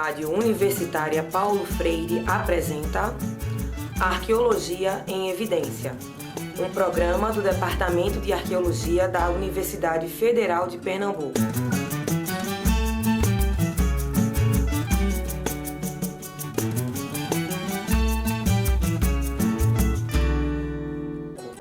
Rádio Universitária Paulo Freire apresenta Arqueologia em Evidência, um programa do Departamento de Arqueologia da Universidade Federal de Pernambuco.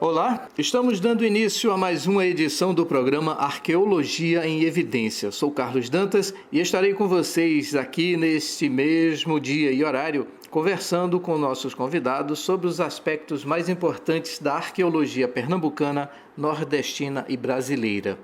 Olá, estamos dando início a mais uma edição do programa Arqueologia em Evidência. Sou Carlos Dantas e estarei com vocês aqui neste mesmo dia e horário, conversando com nossos convidados sobre os aspectos mais importantes da arqueologia pernambucana, nordestina e brasileira.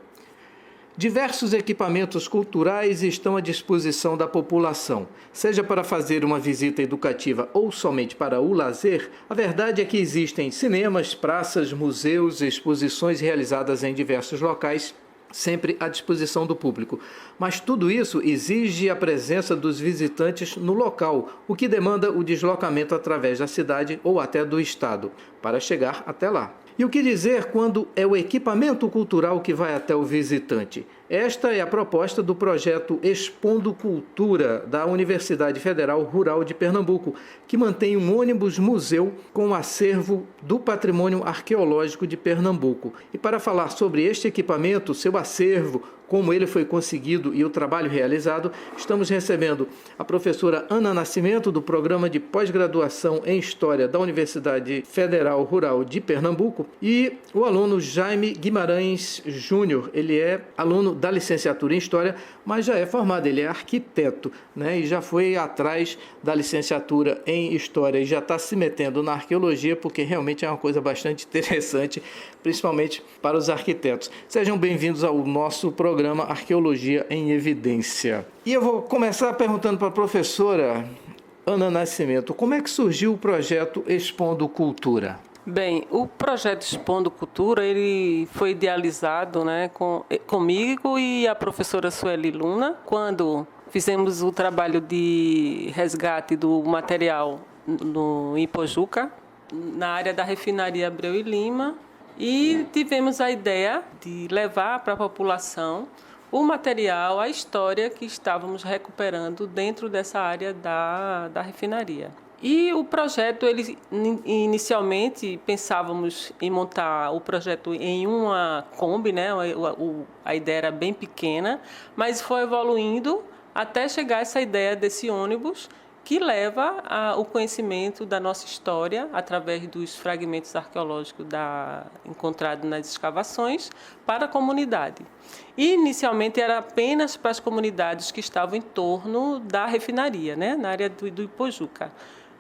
Diversos equipamentos culturais estão à disposição da população, seja para fazer uma visita educativa ou somente para o lazer. A verdade é que existem cinemas, praças, museus e exposições realizadas em diversos locais, sempre à disposição do público. Mas tudo isso exige a presença dos visitantes no local, o que demanda o deslocamento através da cidade ou até do estado, para chegar até lá. E o que dizer quando é o equipamento cultural que vai até o visitante? Esta é a proposta do projeto Expondo Cultura da Universidade Federal Rural de Pernambuco, que mantém um ônibus-museu com o acervo do Patrimônio Arqueológico de Pernambuco. E para falar sobre este equipamento, seu acervo, como ele foi conseguido e o trabalho realizado, estamos recebendo a professora Ana Nascimento, do Programa de Pós-Graduação em História da Universidade Federal Rural de Pernambuco, e o aluno Jaime Guimarães Júnior. Ele é aluno da licenciatura em História, mas já é formado, ele é arquiteto, né? E já foi atrás da licenciatura em História e já está se metendo na arqueologia, porque realmente é uma coisa bastante interessante, principalmente para os arquitetos. Sejam bem-vindos ao nosso programa Arqueologia em Evidência. E eu vou começar perguntando para a professora Ana Nascimento, como é que surgiu o projeto Expondo Cultura? Bem, o projeto Expondo Cultura, ele foi idealizado, comigo e a professora Sueli Luna, quando fizemos o trabalho de resgate do material em Pojuca, na área da refinaria Abreu e Lima, e tivemos a ideia de levar para a população o material, a história que estávamos recuperando dentro dessa área da refinaria. E o projeto, inicialmente pensávamos em montar o projeto em uma Kombi, a ideia era bem pequena, mas foi evoluindo até chegar a essa ideia desse ônibus que leva o conhecimento da nossa história através dos fragmentos arqueológicos encontrados nas escavações para a comunidade. E inicialmente era apenas para as comunidades que estavam em torno da refinaria, na área do Ipojuca.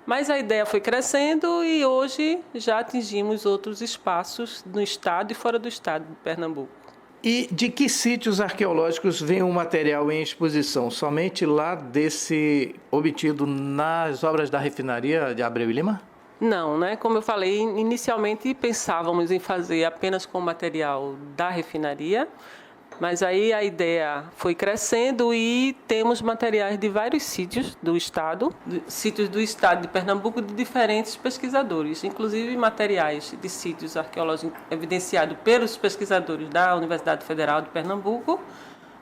Mas a ideia foi crescendo e hoje já atingimos outros espaços no estado e fora do estado de Pernambuco. E de que sítios arqueológicos vem o material em exposição? Somente lá desse obtido nas obras da refinaria de Abreu e Lima? Não, como eu falei, inicialmente pensávamos em fazer apenas com material da refinaria, mas aí a ideia foi crescendo e temos materiais de vários sítios do estado de Pernambuco, de diferentes pesquisadores, inclusive materiais de sítios arqueológicos evidenciados pelos pesquisadores da Universidade Federal de Pernambuco,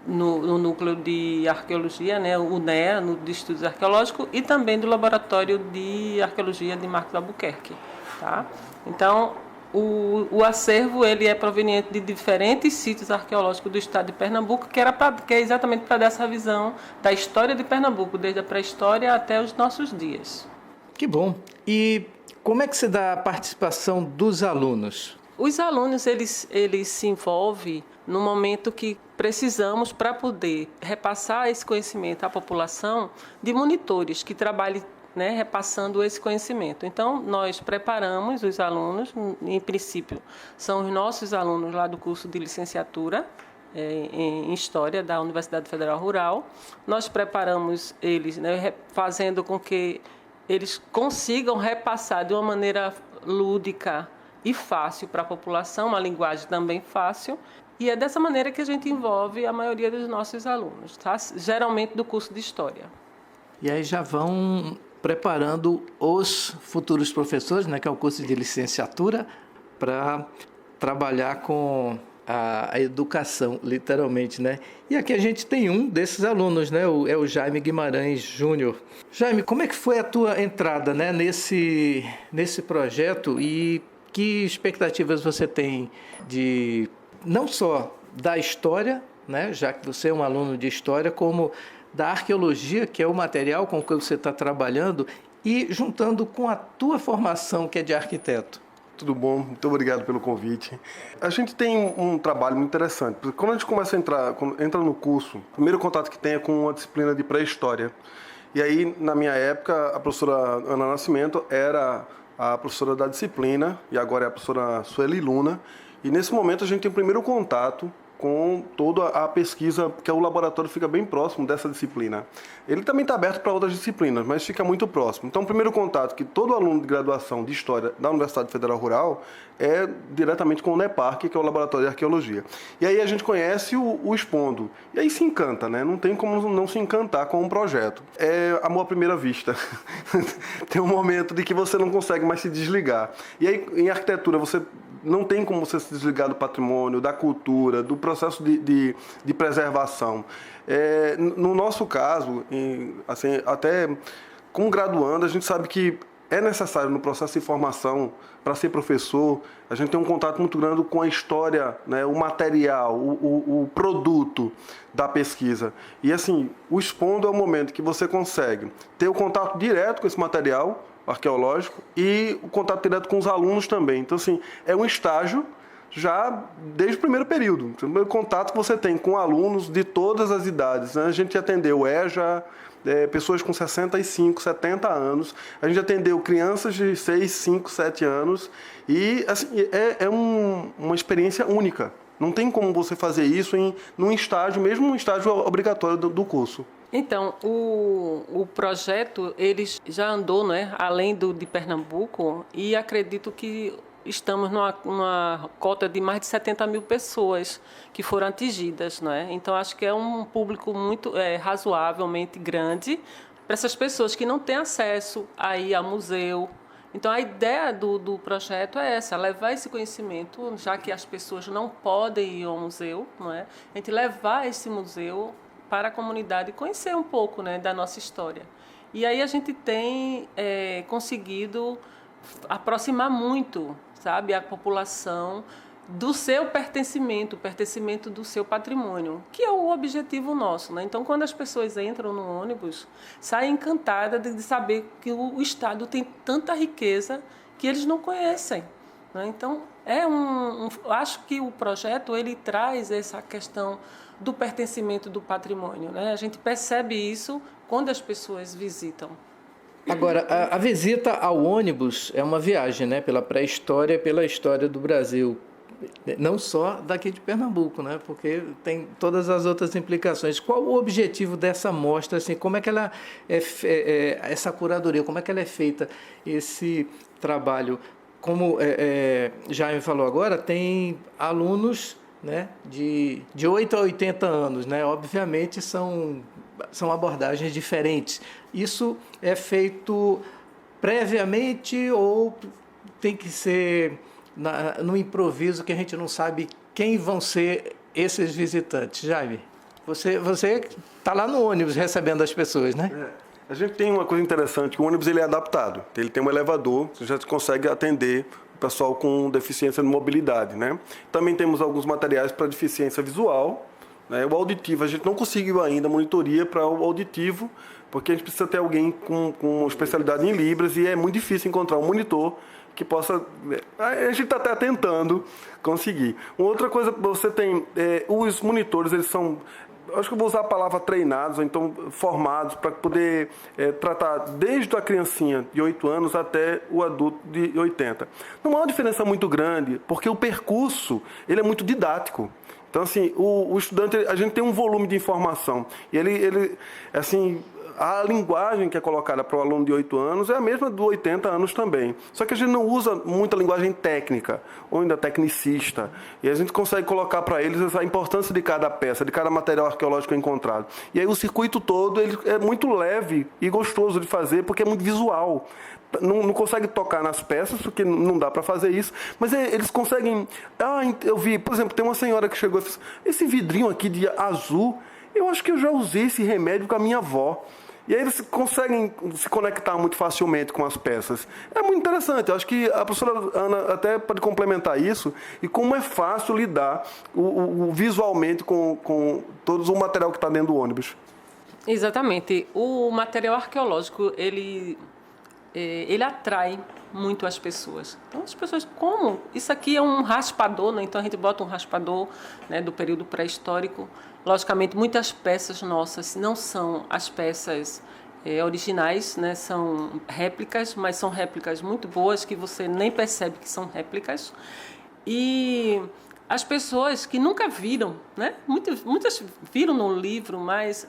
no Núcleo de Arqueologia, o NEA, no de Estudos Arqueológicos, e também do Laboratório de Arqueologia de Marcos Albuquerque. Tá? Então, o acervo ele é proveniente de diferentes sítios arqueológicos do estado de Pernambuco, que é exatamente para dar essa visão da história de Pernambuco, desde a pré-história até os nossos dias. Que bom! E como é que se dá a participação dos alunos? Os alunos eles se envolvem no momento que precisamos para poder repassar esse conhecimento à população de monitores que trabalhem repassando esse conhecimento. Então, nós preparamos os alunos, em princípio, são os nossos alunos lá do curso de licenciatura em História da Universidade Federal Rural. Nós preparamos eles, fazendo com que eles consigam repassar de uma maneira lúdica e fácil para a população, uma linguagem também fácil, e é dessa maneira que a gente envolve a maioria dos nossos alunos, tá? Geralmente do curso de História. E aí já vão preparando os futuros professores, que é o curso de licenciatura, para trabalhar com a educação, literalmente, né? E aqui a gente tem um desses alunos, né? É o Jaime Guimarães Júnior. Jaime, como é que foi a tua entrada, né, nesse projeto e que expectativas você tem de não só da história, né, já que você é um aluno de história, como da arqueologia, que é o material com que você está trabalhando, e juntando com a tua formação, que é de arquiteto? Tudo bom, muito obrigado pelo convite. A gente tem um trabalho muito interessante, porque quando a gente começa a entra no curso, o primeiro contato que tem é com a disciplina de pré-história. E aí, na minha época, a professora Ana Nascimento era a professora da disciplina, e agora é a professora Sueli Luna. E nesse momento a gente tem o primeiro contato com toda a pesquisa, porque o laboratório fica bem próximo dessa disciplina. Ele também está aberto para outras disciplinas, mas fica muito próximo. Então, o primeiro contato que todo aluno de graduação de História da Universidade Federal Rural é diretamente com o NEPARC, que é o Laboratório de Arqueologia. E aí a gente conhece o Expondo. E aí se encanta, né? Não tem como não se encantar com um projeto. É amor à primeira vista. Tem um momento de que você não consegue mais se desligar. E aí, em arquitetura, você não tem como você se desligar do patrimônio, da cultura, do processo de preservação. No nosso caso, assim, até como graduando, a gente sabe que é necessário no processo de formação, para ser professor, a gente tem um contato muito grande com a história, né, o material, o produto da pesquisa. E assim, o Expondo é o momento que você consegue ter o contato direto com esse material arqueológico e o contato direto com os alunos também. Então, assim, é um estágio já desde o primeiro período. O primeiro contato que você tem com alunos de todas as idades, né? A gente atendeu EJA, pessoas com 65, 70 anos. A gente atendeu crianças de 6, 5, 7 anos. E assim, uma experiência única. Não tem como você fazer isso num estágio, mesmo um estágio obrigatório do curso. Então, o projeto ele já andou, né, além de Pernambuco, e acredito que estamos numa cota de mais de 70 mil pessoas que foram atingidas, né? Então, acho que é um público muito razoavelmente grande para essas pessoas que não têm acesso aí a museu. Então, a ideia do projeto é essa, levar esse conhecimento, já que as pessoas não podem ir ao museu, não é? A gente levar esse museu para a comunidade conhecer um pouco, né, da nossa história. E aí a gente tem conseguido aproximar muito, sabe, a população do seu pertencimento, o pertencimento do seu patrimônio, que é o objetivo nosso, né? Então, quando as pessoas entram no ônibus, saem encantadas de saber que o Estado tem tanta riqueza que eles não conhecem, né? Então, acho que o projeto ele traz essa questão do pertencimento do patrimônio, né? A gente percebe isso quando as pessoas visitam. Agora, a visita ao ônibus é uma viagem, né, pela pré-história e pela história do Brasil. Não só daqui de Pernambuco, né, porque tem todas as outras implicações. Qual o objetivo dessa mostra? Assim, como é que ela essa curadoria, como é que ela é feita, esse trabalho? Como Jaime falou agora, tem alunos, né, de 8 a 80 anos, né? Obviamente são abordagens diferentes. Isso é feito previamente ou tem que ser no improviso, que a gente não sabe quem vão ser esses visitantes? Jaime, você está lá no ônibus recebendo as pessoas, né? A gente tem uma coisa interessante, o ônibus ele é adaptado, ele tem um elevador, você já consegue atender o pessoal com deficiência de mobilidade, né? Também temos alguns materiais para deficiência visual, né? O auditivo, a gente não conseguiu ainda monitoria para o auditivo, porque a gente precisa ter alguém com especialidade em Libras e é muito difícil encontrar um monitor que possa... A gente está até tentando conseguir. Uma outra coisa, você tem... os monitores, eles são... Acho que eu vou usar a palavra treinados, ou então formados, para poder tratar desde a criancinha de 8 anos até o adulto de 80. Não há uma diferença muito grande, porque o percurso ele é muito didático. Então, assim, o estudante, a gente tem um volume de informação. E ele assim, a linguagem que é colocada para o aluno de 8 anos é a mesma do 80 anos também. Só que a gente não usa muita linguagem técnica, ou ainda tecnicista. E a gente consegue colocar para eles a importância de cada peça, de cada material arqueológico encontrado. E aí o circuito todo ele é muito leve e gostoso de fazer, porque é muito visual. não consegue tocar nas peças, porque não dá para fazer isso, mas eles conseguem... eu vi, por exemplo, tem uma senhora que chegou e disse, esse vidrinho aqui de azul, eu acho que eu já usei esse remédio com a minha avó. E aí eles conseguem se conectar muito facilmente com as peças. É muito interessante. Eu acho que a professora Ana até pode complementar isso e como é fácil lidar visualmente com todo o material que está dentro do ônibus. Exatamente. O material arqueológico, ele atrai muito as pessoas. Então, as pessoas, como? Isso aqui é um raspador, né? Então a gente bota um raspador, né, do período pré-histórico. Logicamente, muitas peças nossas não são as peças originais, né? São réplicas, mas são réplicas muito boas que você nem percebe que são réplicas. E as pessoas que nunca viram, né? Muitas viram no livro, mas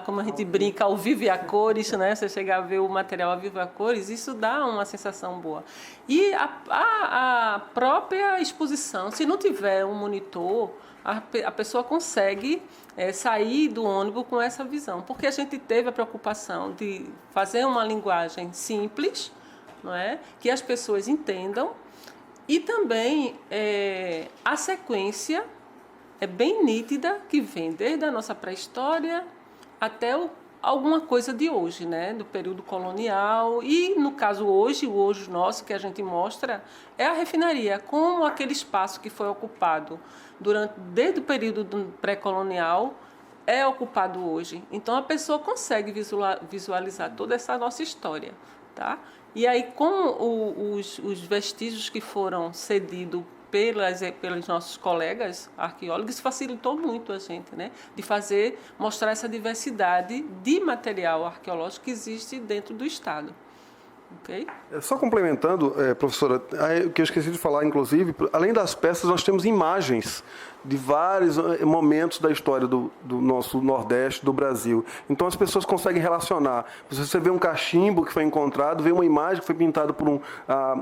como a gente brinca, ao vivo e a cores, né? Você chegar a ver o material ao vivo e a cores, isso dá uma sensação boa. E a própria exposição, se não tiver um monitor, a pessoa consegue sair do ônibus com essa visão, porque a gente teve a preocupação de fazer uma linguagem simples, não é? Que as pessoas entendam. E também a sequência é bem nítida, que vem desde a nossa pré-história até alguma coisa de hoje, né? Do período colonial. E, no caso, hoje, o hoje nosso que a gente mostra é a refinaria, como aquele espaço que foi ocupado desde o período pré-colonial é ocupado hoje. Então, a pessoa consegue visualizar toda essa nossa história, tá? E aí, com os vestígios que foram cedidos pelos nossos colegas arqueólogos, isso facilitou muito a gente, né? De mostrar essa diversidade de material arqueológico que existe dentro do Estado. Okay? Só complementando, professora, o que eu esqueci de falar, inclusive, além das peças, nós temos imagens de vários momentos da história do nosso Nordeste, do Brasil. Então as pessoas conseguem relacionar. Você vê um cachimbo que foi encontrado, vê uma imagem que foi pintada por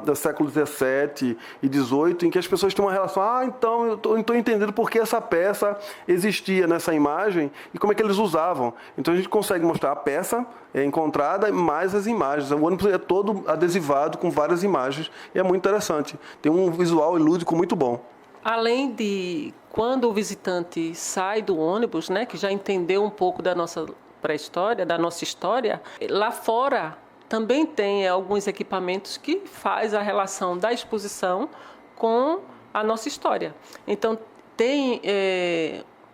do século XVII e XVIII, em que as pessoas têm uma relação, então eu estou entendendo por que essa peça existia nessa imagem e como é que eles usavam. Então a gente consegue mostrar a peça encontrada mais as imagens. O ônibus é todo adesivado com várias imagens e é muito interessante. Tem um visual e lúdico muito bom. Além de quando o visitante sai do ônibus, né, que já entendeu um pouco da nossa pré-história, da nossa história, lá fora também tem alguns equipamentos que faz a relação da exposição com a nossa história. Então tem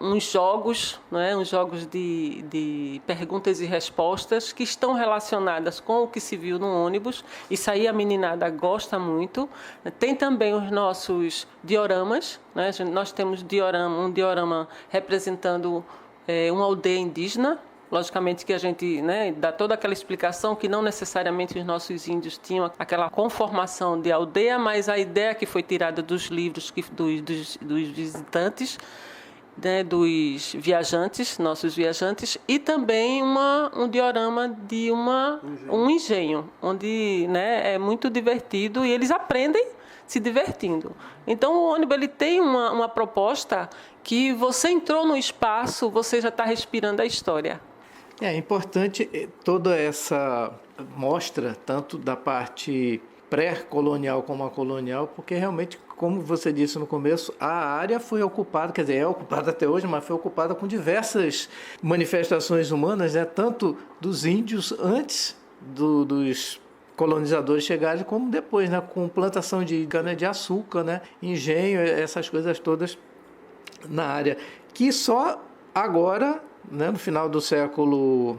uns jogos, né, uns jogos de perguntas e respostas que estão relacionadas com o que se viu no ônibus. Isso aí a meninada gosta muito. Tem também os nossos dioramas, né? Nós temos um diorama representando uma aldeia indígena. Logicamente que a gente, né, dá toda aquela explicação que não necessariamente os nossos índios tinham aquela conformação de aldeia, mas a ideia que foi tirada dos livros dos visitantes, né, dos viajantes, nossos viajantes, e também um diorama de um engenho, onde, né, é muito divertido e eles aprendem se divertindo. Então o ônibus ele tem uma proposta que você entrou no espaço, você já está respirando a história. É importante toda essa mostra, tanto da parte pré-colonial como a colonial, porque realmente, como você disse no começo, a área foi ocupada, quer dizer, é ocupada até hoje, mas foi ocupada com diversas manifestações humanas, né? Tanto dos índios antes dos colonizadores chegarem, como depois, né? Com plantação de cana-de-açúcar, né? Engenho, essas coisas todas na área, que só agora, né, no final do século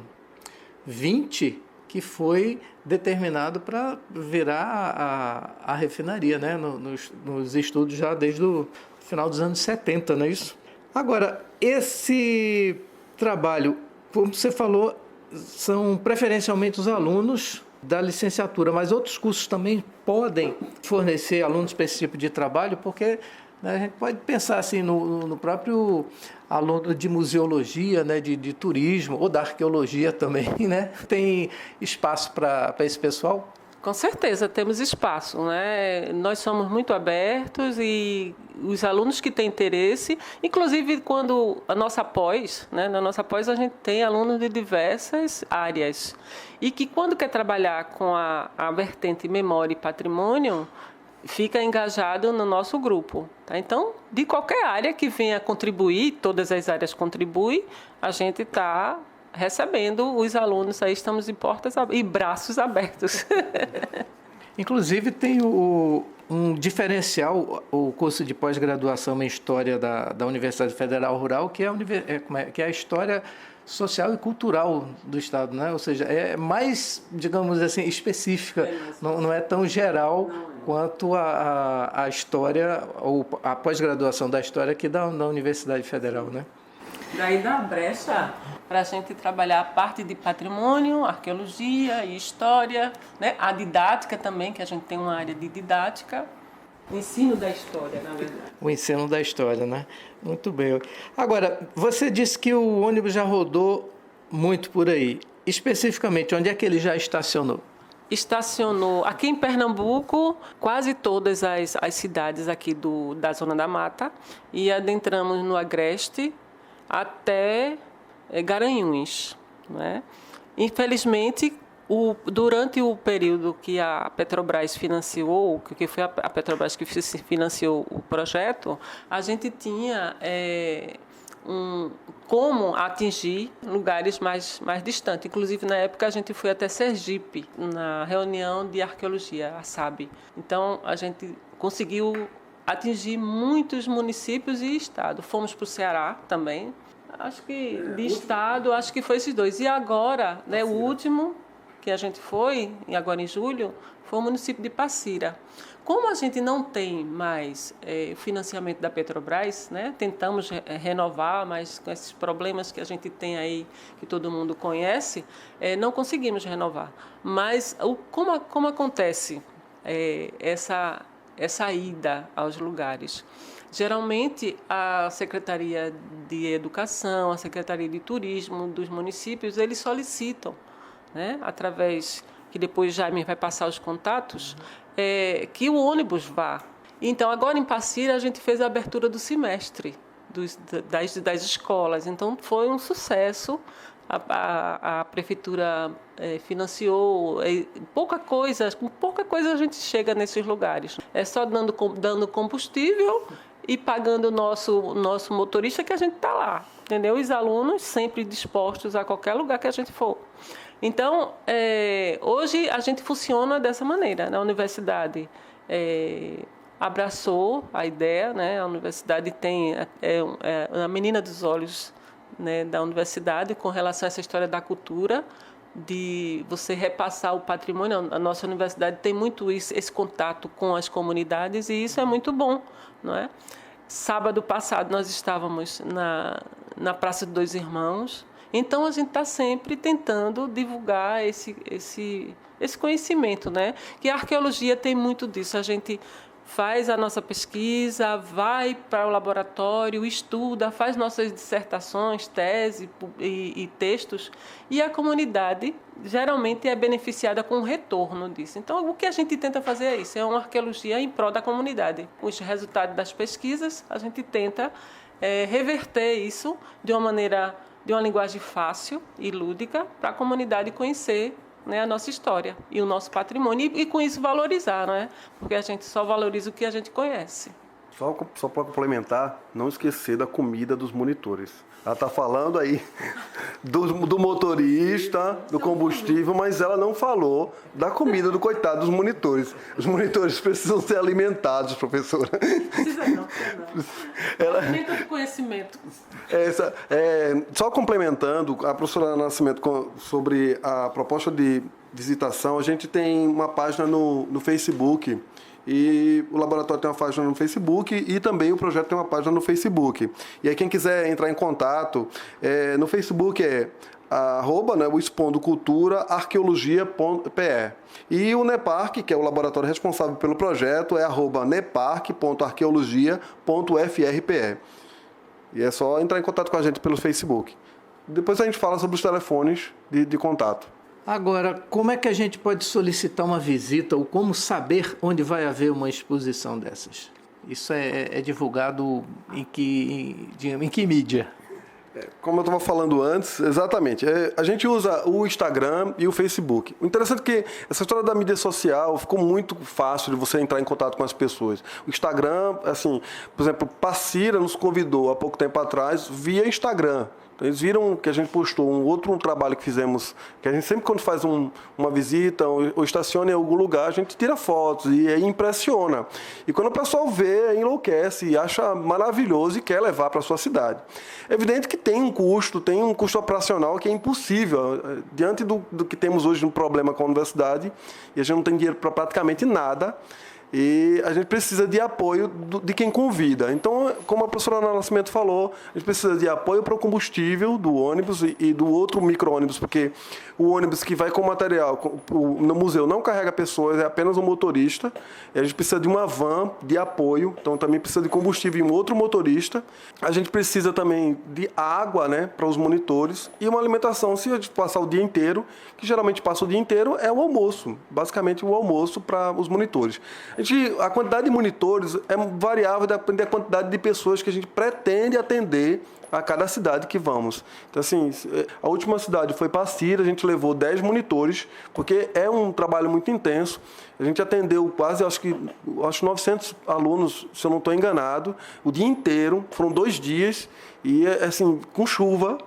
XX, que foi determinado para virar a refinaria, né? Nos estudos já desde o final dos anos 70, não é isso? Agora, esse trabalho, como você falou, são preferencialmente os alunos da licenciatura, mas outros cursos também podem fornecer alunos para esse tipo de trabalho, porque, né, a gente pode pensar assim no próprio aluno de museologia, né, de turismo ou da arqueologia também, né? Tem espaço para esse pessoal? Com certeza temos espaço, né? Nós somos muito abertos e os alunos que têm interesse, inclusive quando a nossa pós, né, na nossa pós a gente tem alunos de diversas áreas e que quando quer trabalhar com a vertente memória e patrimônio, fica engajado no nosso grupo. Tá? Então, de qualquer área que venha contribuir, todas as áreas contribuem, a gente está recebendo os alunos, aí estamos de portas e braços abertos. Inclusive tem um diferencial, o curso de pós-graduação em História da Universidade Federal Rural, que é a história social e cultural do Estado, né? Ou seja, é mais, digamos assim, específica, não é tão geral quanto a história, ou a pós-graduação da história aqui da Universidade Federal, né? Daí dá brecha para a gente trabalhar a parte de patrimônio, arqueologia e história, né? A didática também, que a gente tem uma área de didática, o ensino da história, na verdade. O ensino da história, né? Muito bem. Agora, você disse que o ônibus já rodou muito por aí. Especificamente, onde é que ele já estacionou? Estacionou aqui em Pernambuco, quase todas as cidades aqui da Zona da Mata, e adentramos no Agreste, até Garanhuns, né? Infelizmente, durante o período que a Petrobras financiou, que foi a Petrobras que financiou o projeto, a gente tinha como atingir lugares mais distantes. Inclusive, na época, a gente foi até Sergipe, na reunião de arqueologia, a SAB. Então, a gente conseguiu atingir muitos municípios e estado. Fomos para o Ceará também. Acho que de estado, acho que foi esses dois. E agora, né, o último que a gente foi, agora em julho, foi o município de Passira. Como a gente não tem mais financiamento da Petrobras, né, tentamos renovar, mas com esses problemas que a gente tem aí, que todo mundo conhece, não conseguimos renovar. Mas como acontece essa ida aos lugares? Geralmente, a Secretaria de Educação, a Secretaria de Turismo dos municípios, eles solicitam, né, através, que depois Jaime vai passar os contatos, que o ônibus vá. Então, agora em Passira, a gente fez a abertura do semestre das escolas. Então, foi um sucesso. A prefeitura financiou com pouca coisa a gente chega nesses lugares. É só dando combustível e pagando o nosso motorista que a gente está lá, entendeu? Os alunos sempre dispostos a qualquer lugar que a gente for. Então, hoje a gente funciona dessa maneira, né? A universidade abraçou a ideia, né? A universidade tem a menina dos olhos, né, da universidade com relação a essa história da cultura, de você repassar o patrimônio. A nossa universidade tem muito esse contato com as comunidades e isso é muito bom, não é? Sábado passado nós estávamos na Praça dos Dois Irmãos, então a gente está sempre tentando divulgar esse conhecimento, né? Que a arqueologia tem muito disso. A gente faz a nossa pesquisa, vai para o laboratório, estuda, faz nossas dissertações, tese e textos, e a comunidade geralmente é beneficiada com o retorno disso. Então, o que a gente tenta fazer é isso, é uma arqueologia em prol da comunidade. Os resultados das pesquisas, a gente tenta reverter isso de uma linguagem fácil e lúdica para a comunidade conhecer, né, a nossa história e o nosso patrimônio e com isso valorizar, não é? Porque a gente só valoriza o que a gente conhece. Só para complementar, não esquecer da comida dos monitores. Ela está falando aí do motorista, do combustível, mas ela não falou da comida do coitado dos monitores. Os monitores precisam ser alimentados, professora. Precisa não. Alimenta do conhecimento. Só complementando, a professora Nascimento, sobre a proposta de visitação, a gente tem uma página no Facebook. E o laboratório tem uma página no Facebook e também o projeto tem uma página no Facebook. E aí quem quiser entrar em contato, no Facebook né, o Expondo Cultura Arqueologia.pe. E o NEPARC, que é o laboratório responsável pelo projeto, é @neparc.arqueologia.frpe. E é só entrar em contato com a gente pelo Facebook. Depois a gente fala sobre os telefones de contato. Agora, como é que a gente pode solicitar uma visita ou como saber onde vai haver uma exposição dessas? Isso é divulgado em que mídia? Como eu estava falando antes, exatamente. A gente usa o Instagram e o Facebook. O interessante é que essa história da mídia social ficou muito fácil de você entrar em contato com as pessoas. O Instagram, assim, por exemplo, Passira nos convidou há pouco tempo atrás via Instagram. Então, eles viram que a gente postou um outro trabalho que fizemos, que a gente sempre quando faz uma visita ou estaciona em algum lugar, a gente tira fotos e aí impressiona. E quando o pessoal vê, enlouquece e acha maravilhoso e quer levar para a sua cidade. É evidente que tem um custo operacional que é impossível. Diante do que temos hoje um problema com a universidade, e a gente não tem dinheiro para praticamente nada, e a gente precisa de apoio de quem convida. Então, como a professora Ana Nascimento falou, a gente precisa de apoio para o combustível do ônibus e do outro micro-ônibus, porque o ônibus que vai com material no museu não carrega pessoas, é apenas um motorista. E a gente precisa de uma van de apoio, então também precisa de combustível e um outro motorista. A gente precisa também de água, né, para os monitores e uma alimentação. Se a gente passar o dia inteiro, que geralmente passa o dia inteiro, é o almoço, basicamente o almoço para os monitores. A quantidade de monitores é variável, depende da quantidade de pessoas que a gente pretende atender a cada cidade que vamos. Então, assim, a última cidade foi Passira, a gente levou 10 monitores, porque é um trabalho muito intenso. A gente atendeu quase, acho 900 alunos, se eu não estou enganado, o dia inteiro, foram 2 dias, e, assim, com chuva,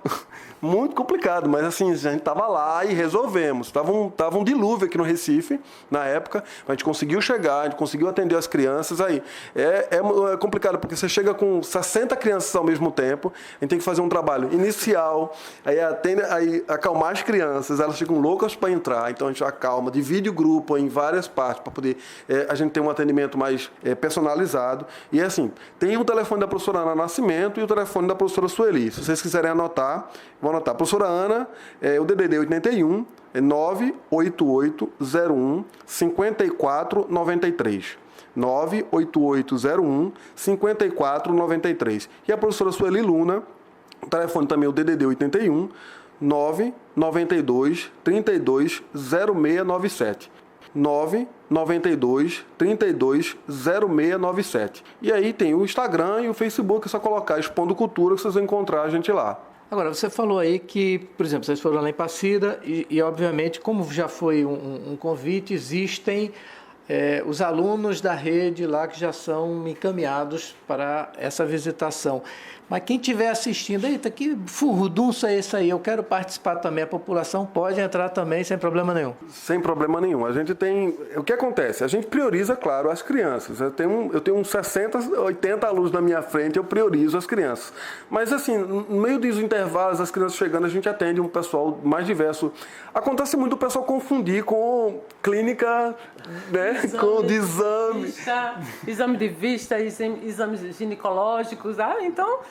muito complicado, mas assim, a gente estava lá e resolvemos. Tava um dilúvio aqui no Recife, na época, a gente conseguiu chegar, a gente conseguiu atender as crianças. Aí é complicado, porque você chega com 60 crianças ao mesmo tempo, a gente tem que fazer um trabalho inicial, aí acalmar as crianças, elas ficam loucas para entrar, então a gente acalma, divide o grupo em várias partes, para poder a gente ter um atendimento mais personalizado. E assim, tem o telefone da professora Ana Nascimento e o telefone da professora Sueli. Se vocês quiserem anotar, vou anotar. Professora Ana, o DDD 81 é 98801 5493. 98801 5493. E a professora Sueli Luna, o telefone também é o DDD 81 992 32 0697. 992 32 0697. E aí tem o Instagram e o Facebook, é só colocar Expondo Cultura que vocês vão encontrar a gente lá. Agora, você falou aí que, por exemplo, vocês foram lá em Passira e obviamente, como já foi um convite, existem os alunos da rede lá que já são encaminhados para essa visitação. Mas quem estiver assistindo, eita, que furdunço é esse aí? Eu quero participar também. A população pode entrar também sem problema nenhum. Sem problema nenhum. A gente tem... O que acontece? A gente prioriza, claro, as crianças. Eu tenho uns 60, 80 alunos na minha frente, eu priorizo as crianças. Mas, assim, no meio dos intervalos, as crianças chegando, a gente atende um pessoal mais diverso. Acontece muito o pessoal confundir com clínica, né? Exame de vista, exames ginecológicos. Então...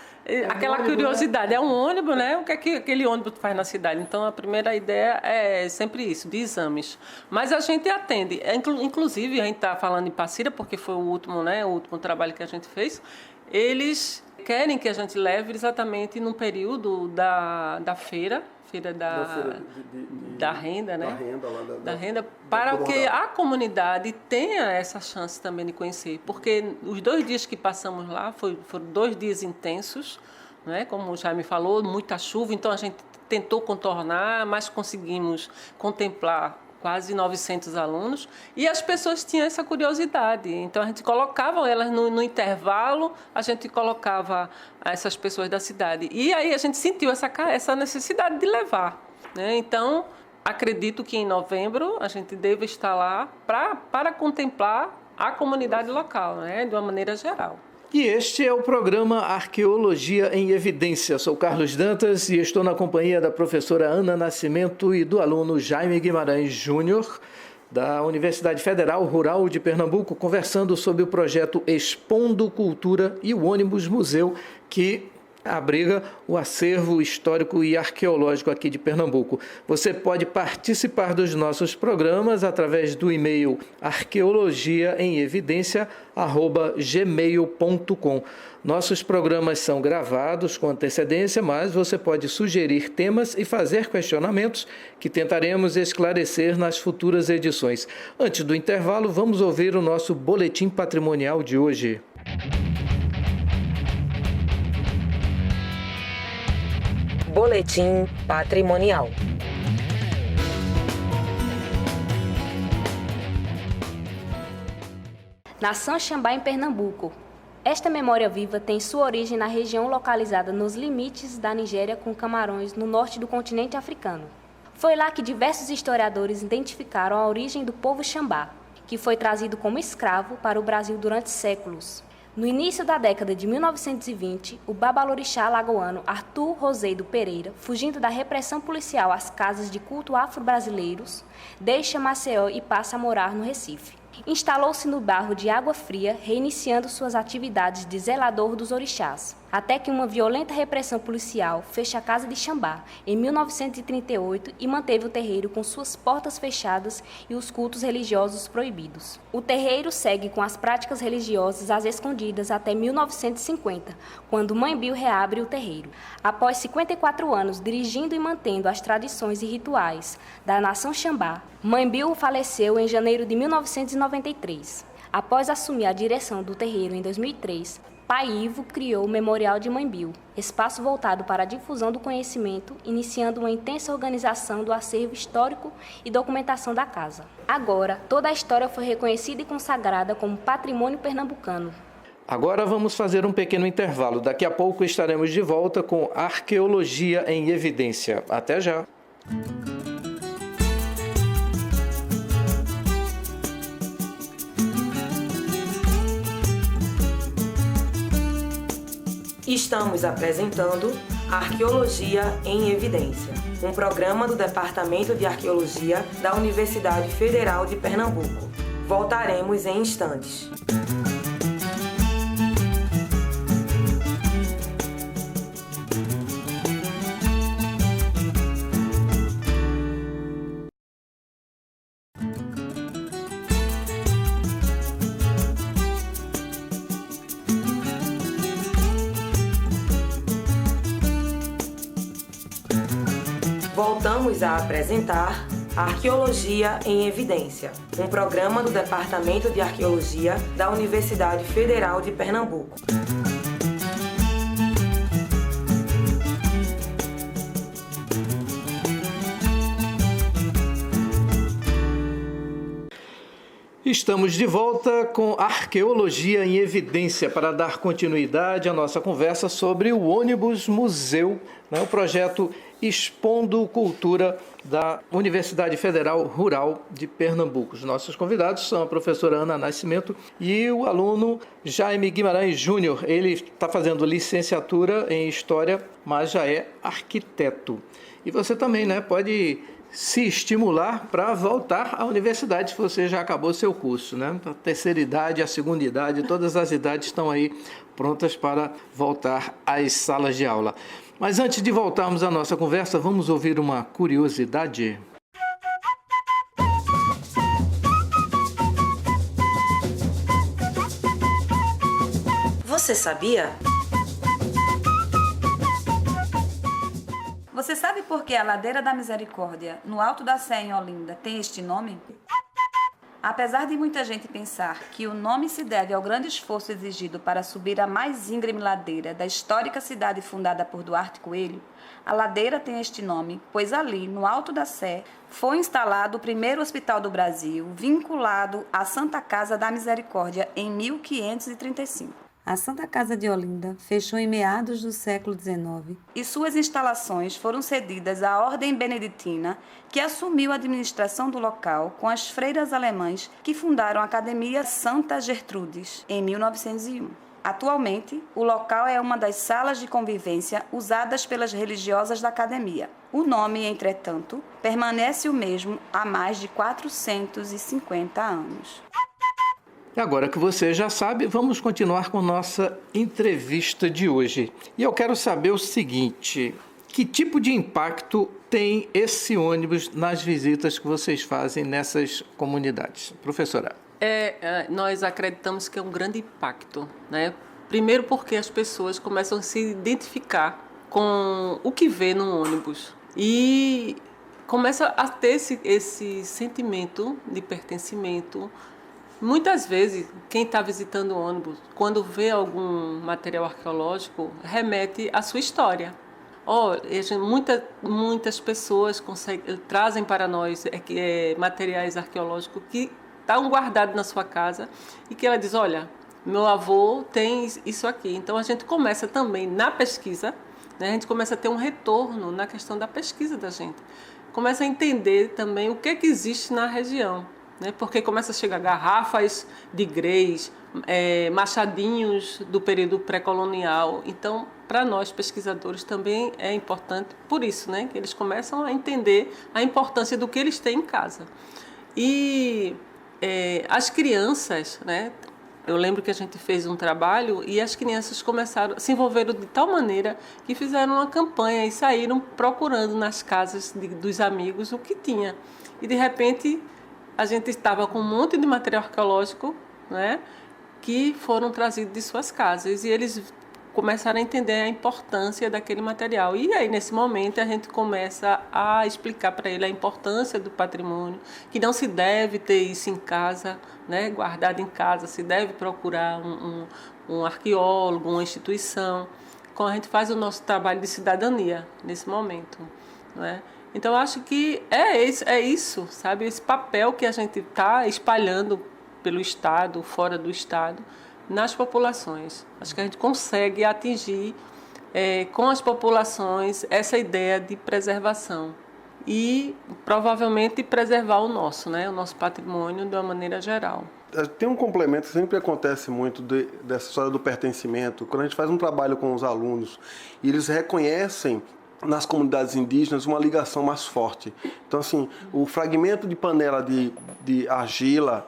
aquela curiosidade, é um ônibus, né? O que é que aquele ônibus faz na cidade? Então, a primeira ideia é sempre isso, de exames. Mas a gente atende. Inclusive, a gente está falando em Passira, porque foi o último, né? O último trabalho que a gente fez. Eles querem que a gente leve exatamente no período da feira da renda, né? Da renda, para que a comunidade tenha essa chance também de conhecer. Porque os 2 dias que passamos lá foram 2 dias intensos, né? Como o Jaime falou, muita chuva, então a gente tentou contornar, mas conseguimos contemplar quase 900 alunos, e as pessoas tinham essa curiosidade. Então, a gente colocava elas no intervalo, a gente colocava essas pessoas da cidade. E aí a gente sentiu essa necessidade de levar, né? Então, acredito que em novembro a gente deve estar lá para contemplar a comunidade local, né? De uma maneira geral. E este é o programa Arqueologia em Evidência. Sou Carlos Dantas e estou na companhia da professora Ana Nascimento e do aluno Jaime Guimarães Júnior, da Universidade Federal Rural de Pernambuco, conversando sobre o projeto Expondo Cultura e o ônibus museu, que abriga o acervo histórico e arqueológico aqui de Pernambuco. Você pode participar dos nossos programas através do e-mail arqueologiaemevidencia@gmail.com. Nossos programas são gravados com antecedência, mas você pode sugerir temas e fazer questionamentos que tentaremos esclarecer nas futuras edições. Antes do intervalo, vamos ouvir o nosso boletim patrimonial de hoje. Boletim Patrimonial. Nação Xambá em Pernambuco. Esta memória viva tem sua origem na região localizada nos limites da Nigéria com Camarões, no norte do continente africano. Foi lá que diversos historiadores identificaram a origem do povo Xambá, que foi trazido como escravo para o Brasil durante séculos. No início da década de 1920, o babalorixá alagoano Arthur Rosedo Pereira, fugindo da repressão policial às casas de culto afro-brasileiros, deixa Maceió e passa a morar no Recife. Instalou-se no bairro de Água Fria, reiniciando suas atividades de zelador dos orixás, até que uma violenta repressão policial fecha a casa de Xambá em 1938 e manteve o terreiro com suas portas fechadas e os cultos religiosos proibidos. O terreiro segue com as práticas religiosas às escondidas até 1950, quando Mãe Bill reabre o terreiro. Após 54 anos dirigindo e mantendo as tradições e rituais da nação Xambá, Mãe Bill faleceu em janeiro de 1993. Após assumir a direção do terreiro em 2003, Pai Ivo criou o Memorial de Mãe Bill, espaço voltado para a difusão do conhecimento, iniciando uma intensa organização do acervo histórico e documentação da casa. Agora, toda a história foi reconhecida e consagrada como patrimônio pernambucano. Agora vamos fazer um pequeno intervalo. Daqui a pouco estaremos de volta com Arqueologia em Evidência. Até já! Estamos apresentando Arqueologia em Evidência, um programa do Departamento de Arqueologia da Universidade Federal de Pernambuco. Voltaremos em instantes. Voltamos a apresentar Arqueologia em Evidência, um programa do Departamento de Arqueologia da Universidade Federal de Pernambuco. Estamos de volta com Arqueologia em Evidência para dar continuidade à nossa conversa sobre o ônibus museu, o projeto Expondo Cultura da Universidade Federal Rural de Pernambuco. Os nossos convidados são a professora Ana Nascimento e o aluno Jaime Guimarães Júnior. Ele está fazendo licenciatura em História, mas já é arquiteto. E você também, pode se estimular para voltar à universidade se você já acabou seu curso, A terceira idade, a segunda idade, todas as idades estão aí prontas para voltar às salas de aula. Mas antes de voltarmos à nossa conversa, vamos ouvir uma curiosidade. Você sabia? Você sabe por que a Ladeira da Misericórdia, no Alto da Sé, em Olinda, tem este nome? Apesar de muita gente pensar que o nome se deve ao grande esforço exigido para subir a mais íngreme ladeira da histórica cidade fundada por Duarte Coelho, a ladeira tem este nome, pois ali, no Alto da Sé, foi instalado o primeiro hospital do Brasil, vinculado à Santa Casa da Misericórdia em 1535. A Santa Casa de Olinda fechou em meados do século XIX e suas instalações foram cedidas à Ordem Beneditina, que assumiu a administração do local com as freiras alemãs que fundaram a Academia Santa Gertrudes em 1901. Atualmente, o local é uma das salas de convivência usadas pelas religiosas da academia. O nome, entretanto, permanece o mesmo há mais de 450 anos. E agora que você já sabe, vamos continuar com nossa entrevista de hoje. E eu quero saber o seguinte: que tipo de impacto tem esse ônibus nas visitas que vocês fazem nessas comunidades? Professora. Nós acreditamos que é um grande impacto, Primeiro porque as pessoas começam a se identificar com o que vê no ônibus e começa a ter esse sentimento de pertencimento. Muitas vezes, quem está visitando o ônibus, quando vê algum material arqueológico, remete à sua história. Muitas pessoas trazem para nós materiais arqueológicos que estão guardados na sua casa e que ela diz, olha, meu avô tem isso aqui. Então a gente começa também na pesquisa, né? A gente começa a ter um retorno na questão da pesquisa da gente. Começa a entender também o que existe na região, né? Porque começa a chegar garrafas de grés, machadinhos do período pré-colonial. Então, para nós pesquisadores também é importante por isso, né? Que eles começam a entender a importância do que eles têm em casa. E as crianças, né? Eu lembro que a gente fez um trabalho e as crianças se envolveram de tal maneira que fizeram uma campanha e saíram procurando nas casas dos amigos o que tinha. E, de repente, a gente estava com um monte de material arqueológico, né, que foram trazidos de suas casas. E eles começaram a entender a importância daquele material. E aí, nesse momento, a gente começa a explicar para ele a importância do patrimônio, que não se deve ter isso em casa, né, guardado em casa, se deve procurar um arqueólogo, uma instituição. Quando a gente faz o nosso trabalho de cidadania nesse momento, né? Então, eu acho que é isso, sabe? Esse papel que a gente está espalhando pelo Estado, fora do Estado, nas populações. Acho que a gente consegue atingir com as populações essa ideia de preservação e provavelmente preservar o nosso, né, o nosso patrimônio de uma maneira geral. Tem um complemento que sempre acontece muito dessa história do pertencimento. Quando a gente faz um trabalho com os alunos e eles reconhecem nas comunidades indígenas uma ligação mais forte. Então, assim, o fragmento de panela de argila,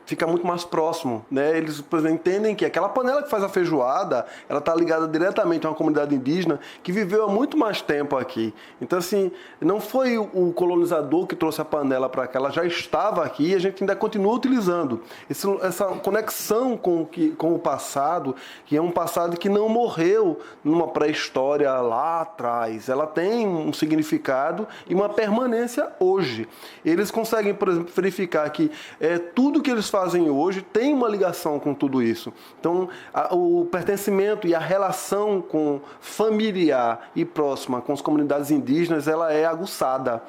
fica muito mais próximo, né? Eles, por exemplo, entendem que aquela panela que faz a feijoada, ela está ligada diretamente a uma comunidade indígena que viveu há muito mais tempo aqui. Então, assim, não foi o colonizador que trouxe a panela para cá, ela já estava aqui e a gente ainda continua utilizando. Essa conexão com o passado, que é um passado que não morreu numa pré-história lá atrás, ela tem um significado e uma permanência hoje. Eles conseguem, por exemplo, verificar que tudo que eles fazem hoje tem uma ligação com tudo isso. Então, o pertencimento e a relação familiar e próxima com as comunidades indígenas, ela é aguçada.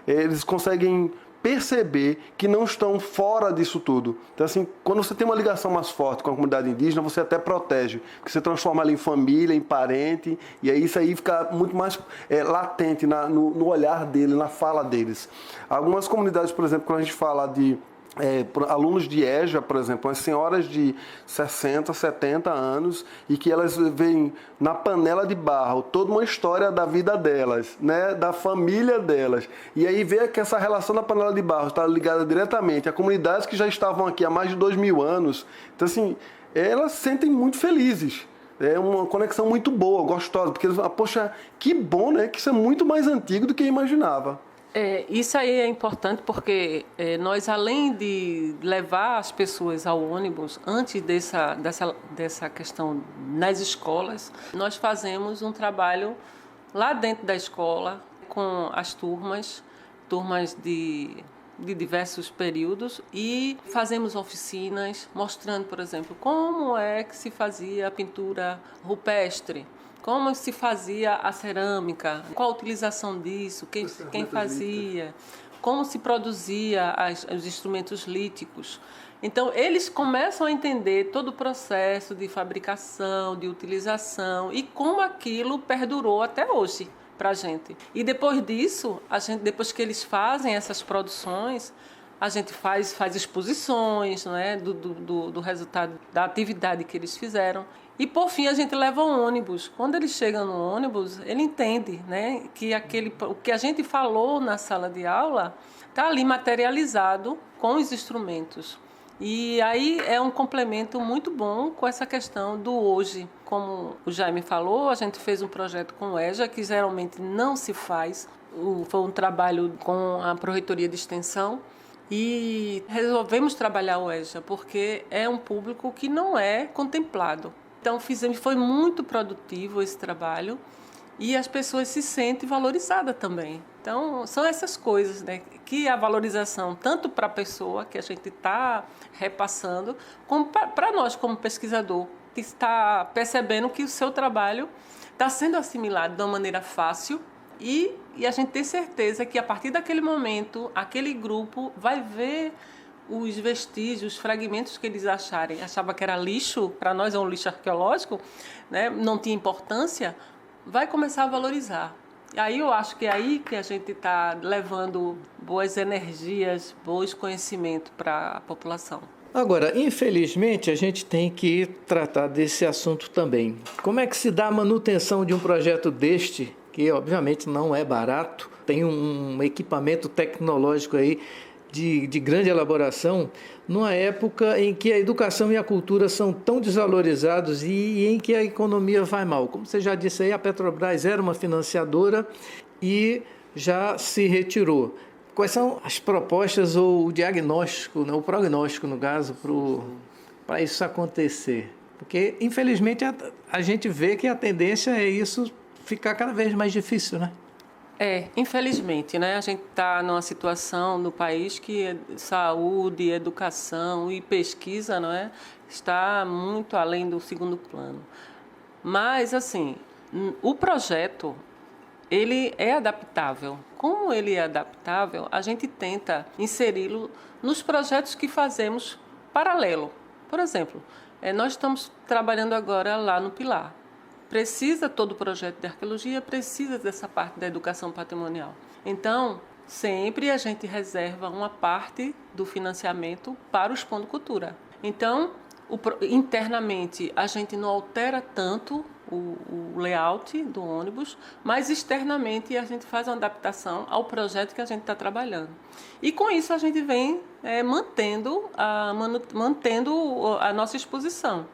Eles conseguem perceber que não estão fora disso tudo. Então, assim, quando você tem uma ligação mais forte com a comunidade indígena, você até protege, porque você transforma ela em família, em parente, e aí isso aí fica muito mais latente no olhar dele, na fala deles. Algumas comunidades, por exemplo, quando a gente fala de alunos de EJA, por exemplo, as senhoras de 60, 70 anos, e que elas veem na panela de barro toda uma história da vida delas, né, da família delas. E aí vê que essa relação da panela de barro está ligada diretamente a comunidades que já estavam aqui há mais de 2000 anos. Então, assim, elas se sentem muito felizes. É uma conexão muito boa, gostosa, porque eles falam, poxa, que bom, né, que isso é muito mais antigo do que eu imaginava. Isso aí é importante porque nós, além de levar as pessoas ao ônibus, antes dessa questão nas escolas, nós fazemos um trabalho lá dentro da escola com as turmas de diversos períodos, e fazemos oficinas mostrando, por exemplo, como é que se fazia a pintura rupestre, como se fazia a cerâmica, qual a utilização disso, quem fazia, como se produzia os instrumentos líticos. Então, eles começam a entender todo o processo de fabricação, de utilização e como aquilo perdurou até hoje para a gente. E depois disso, depois que eles fazem essas produções, a gente faz exposições, né, do resultado da atividade que eles fizeram. E, por fim, a gente leva um ônibus. Quando ele chega no ônibus, ele entende, né, que o que a gente falou na sala de aula está ali materializado com os instrumentos. E aí é um complemento muito bom com essa questão do hoje. Como o Jaime falou, a gente fez um projeto com o EJA, que geralmente não se faz. Foi um trabalho com a Pró-Reitoria de Extensão. E resolvemos trabalhar o EJA, porque é um público que não é contemplado. Então, foi muito produtivo esse trabalho e as pessoas se sentem valorizadas também. Então, são essas coisas, né, que a valorização, tanto para a pessoa que a gente está repassando, como para nós como pesquisador, está percebendo que o seu trabalho está sendo assimilado de uma maneira fácil e a gente tem certeza que a partir daquele momento, aquele grupo vai ver os vestígios, os fragmentos que eles achava que era lixo, para nós é um lixo arqueológico, né? Não tinha importância, vai começar a valorizar. E aí eu acho que é aí que a gente está levando boas energias, bons conhecimentos para a população. Agora, infelizmente, a gente tem que tratar desse assunto também. Como é que se dá a manutenção de um projeto deste, que obviamente não é barato, tem um equipamento tecnológico aí de grande elaboração, numa época em que a educação e a cultura são tão desvalorizados e em que a economia vai mal. Como você já disse aí, a Petrobras era uma financiadora e já se retirou. Quais são as propostas ou o diagnóstico, né, o prognóstico, no caso, para isso acontecer? Porque, infelizmente, a gente vê que a tendência é isso ficar cada vez mais difícil, né? Infelizmente, né? A gente está numa situação no país que saúde, educação e pesquisa, não é? Está muito além do segundo plano. Mas, assim, o projeto, ele é adaptável. Como ele é adaptável, a gente tenta inseri-lo nos projetos que fazemos paralelo. Por exemplo, nós estamos trabalhando agora lá no Pilar. Todo o projeto de arqueologia precisa dessa parte da educação patrimonial. Então, sempre a gente reserva uma parte do financiamento para o Expondo Cultura. Então, internamente, a gente não altera tanto o layout do ônibus, mas externamente a gente faz uma adaptação ao projeto que a gente está trabalhando. E com isso a gente vem mantendo a nossa exposição.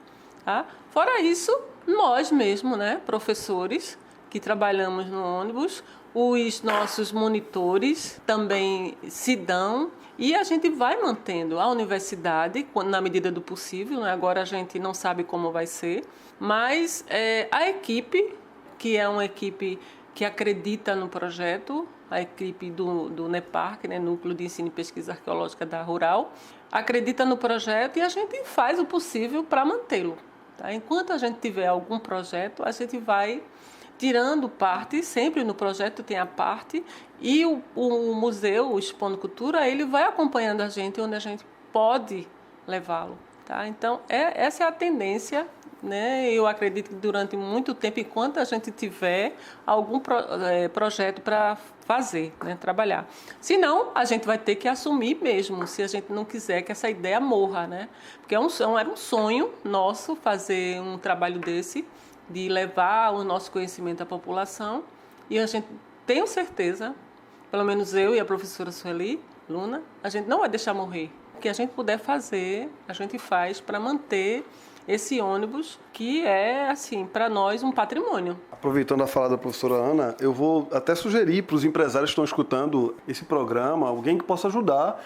Tá? Fora isso, nós mesmos, né, professores que trabalhamos no ônibus, os nossos monitores também se dão e a gente vai mantendo a universidade na medida do possível, né? Agora a gente não sabe como vai ser, mas a equipe, que é uma equipe que acredita no projeto, a equipe do NEPARC, né, Núcleo de Ensino e Pesquisa Arqueológica da Rural, acredita no projeto e a gente faz o possível para mantê-lo. Tá? Enquanto a gente tiver algum projeto, a gente vai tirando parte, sempre no projeto tem a parte, e o museu, o Expondo Cultura, ele vai acompanhando a gente onde a gente pode levá-lo. Tá? Então, essa é a tendência, né? Eu acredito que durante muito tempo, enquanto a gente tiver algum projeto para fazer, né? Trabalhar. Senão, a gente vai ter que assumir mesmo, se a gente não quiser que essa ideia morra. Né? Porque era um sonho nosso fazer um trabalho desse, de levar o nosso conhecimento à população, e a gente tem certeza, pelo menos eu e a professora Sueli Luna, a gente não vai deixar morrer. O que a gente puder fazer, a gente faz para manter esse ônibus, que é, assim, para nós um patrimônio. Aproveitando a fala da professora Ana, eu vou até sugerir para os empresários que estão escutando esse programa, alguém que possa ajudar.